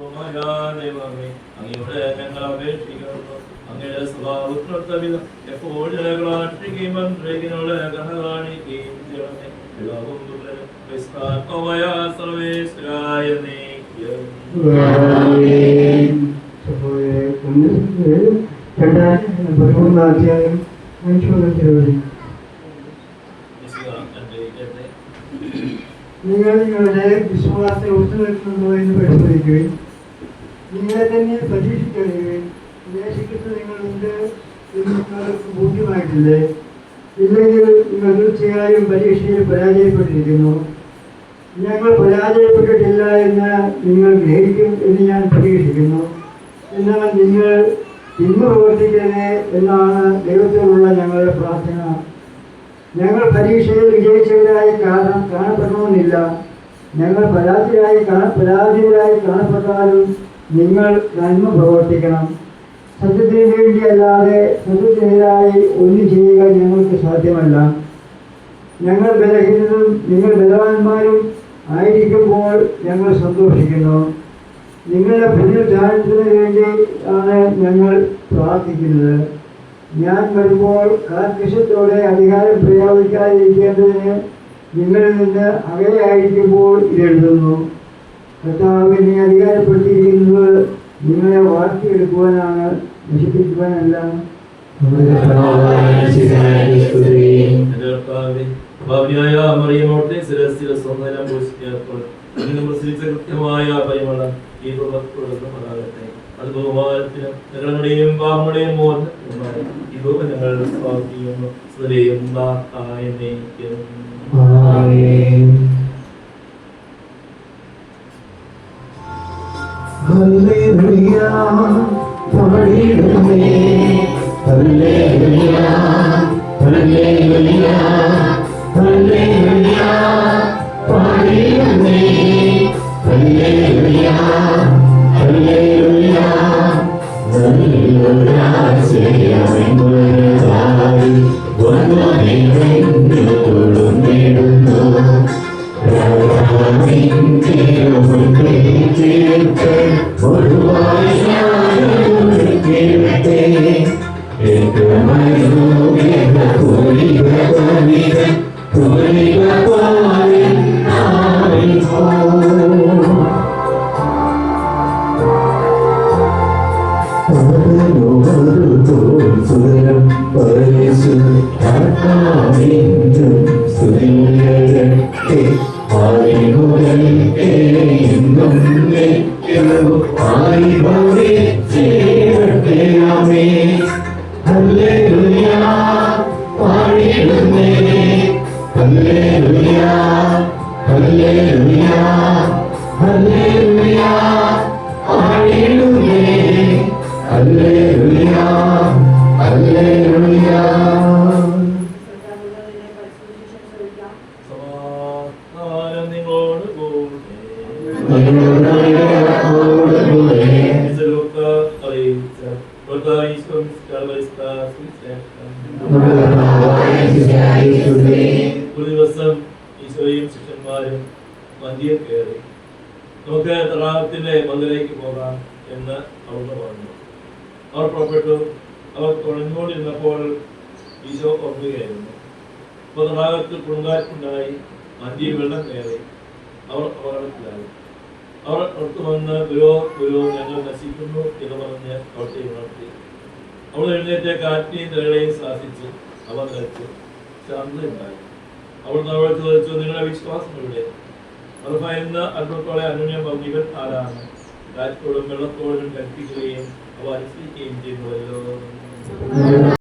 ദൈവമേ, അങ്ങയുടെ ഞങ്ങൾ അപേക്ഷിക്കുന്നു. അങ്ങയുടെ സ്വഭാവത്തിനൊത്തവിധം എപ്പോൾ ജനങ്ങളാഷ്ടിക്കുകയും മന്ത്രികളോട് കഥ കാണിക്കുകയും ചെയ്യണമേ. പിതാവും പുത്രനും പരിശുദ്ധാത്മാവുമായ സർവ്വേശ്വരായ നീക്കും. നിങ്ങൾ നിങ്ങളുടെ വിശ്വാസത്തെ ഒത്തുനിൽക്കുന്നു എന്ന് പരിശോധിക്കുകയും നിങ്ങളെ തന്നെ പരീക്ഷിക്കുകയും യേശുക്രിസ്തു നിങ്ങളുണ്ട് എന്ന് നിങ്ങൾക്ക് ബോധ്യമായിട്ടില്ലേ? ഇല്ലെങ്കിൽ നിങ്ങൾ തീർച്ചയായും പരീക്ഷയിൽ പരാജയപ്പെട്ടിരിക്കുന്നു. ഞങ്ങൾ പരാജയപ്പെട്ടിട്ടില്ല എന്ന് നിങ്ങൾ ഗ്രഹിക്കും എന്ന് ഞാൻ പ്രതീക്ഷിക്കുന്നു. എന്നാൽ നിങ്ങൾ ഇന്ന് പ്രവർത്തിക്കരുത് എന്നാണ് ദൈവത്തോടുള്ള ഞങ്ങളുടെ പ്രാർത്ഥന. ഞങ്ങൾ പരീക്ഷയിൽ വിജയിച്ചവരായി കാണപ്പെടണമെന്നില്ല. ഞങ്ങൾ പരാജയരായി കാണപ്പെട്ടാലും നിങ്ങൾ നന്മ പ്രവർത്തിക്കണം. സത്യത്തിന് വേണ്ടിയല്ലാതെ സത്യത്തിനെതിരായി ഒന്നും ചെയ്യുക ഞങ്ങൾക്ക് സാധ്യമല്ല. ഞങ്ങൾ ബലഹീനരും നിങ്ങൾ ബലവാന്മാരും ആയിരിക്കുമ്പോൾ ഞങ്ങൾ സന്തോഷിക്കുന്നു. നിങ്ങളുടെ പുനരുദ്ധാരണത്തിന് വേണ്ടി ആണ് ഞങ്ങൾ പ്രാർത്ഥിക്കുന്നത്. ഞാൻ വരുമ്പോൾ കാർക്കശ്യത്തോടെ അധികാരം പ്രയോഗിക്കാതിരിക്കേണ്ടതിന് നിങ്ങളിൽ നിന്ന് അകലെയായിരിക്കുമ്പോൾ ഇതെഴുതുന്നു. കർത്താവ് എന്നെ അധികാരപ്പെടുത്തിയിരിക്കുന്നത് നിങ്ങളെ വാഴ്ത്തിയെടുക്കുവാനാണ്, നശിപ്പിക്കുവാനല്ല. കൃത്യമായ പരിമളം ഈ പ്രവർത്തനമാകട്ടെ. അത് ബഹുമാനത്തിനും ഞങ്ങളുടെയും പാപങ്ങളുടെയും ഈ രൂപം ഞങ്ങൾ സ്വാഗതിക്കുന്നു. സ്തുതിയും എന്നേക്കും. ഹല്ലേലൂയ പാടിടുന്നേ, ഹല്ലേലൂയ ഹല്ലേലൂയ ഹല്ലേലൂയ പാടിടുന്നേ, ഹല്ലേലൂയ ഹല്ലേലൂയ നല്ലൊരാശയമെങ്ങുള്ളതായി വന്നു തൊടുന്നിടുന്നു. ഒരു ദിവസം ഈശോയും ശിഷ്യന്മാരും വന്തിയിൽ കയറി. നമുക്ക് തടാകത്തിന്റെ മതിലേക്ക് പോകാം എന്ന് അവിടുന്ന് പറഞ്ഞു. അവർ പുറപ്പെട്ടു. അവർ തുഴഞ്ഞുകൊണ്ടിരുന്നപ്പോൾ ഈശോ ഓർക്കുകയായിരുന്നു. അപ്പോൾ തടാകത്തിൽ കൊടുങ്കാറ്റുണ്ടായി, വന്തിയിൽ വെള്ളം കയറി. അവർ അപകടത്തിലായി. അവർ പുറത്തു വന്ന് ഗുരു ഞങ്ങൾ നശിക്കുന്നു എന്ന് പറഞ്ഞ് അവിടുത്തെ ഉണർത്തി. അവൾ എഴുന്നേറ്റ് കാറ്റിനെയും തിരകളെയും ശാസിച്ച് അവർ നിലച്ചു. ശാന്തയുണ്ടായി. അവൾ അവൾ ചോദിച്ചു, നിങ്ങളുടെ വിശ്വാസം എവിടെ? അവർ ഭയന്ന് അല്പത്തോടെ അന്യോന്യം പറഞ്ഞു, ഇവൻ ആരാണ്? കാറ്റോടും വെള്ളത്തോടും കൽപ്പിക്കുകയും അവ അനുസരിക്കുകയും ചെയ്യുന്നുവല്ലോ.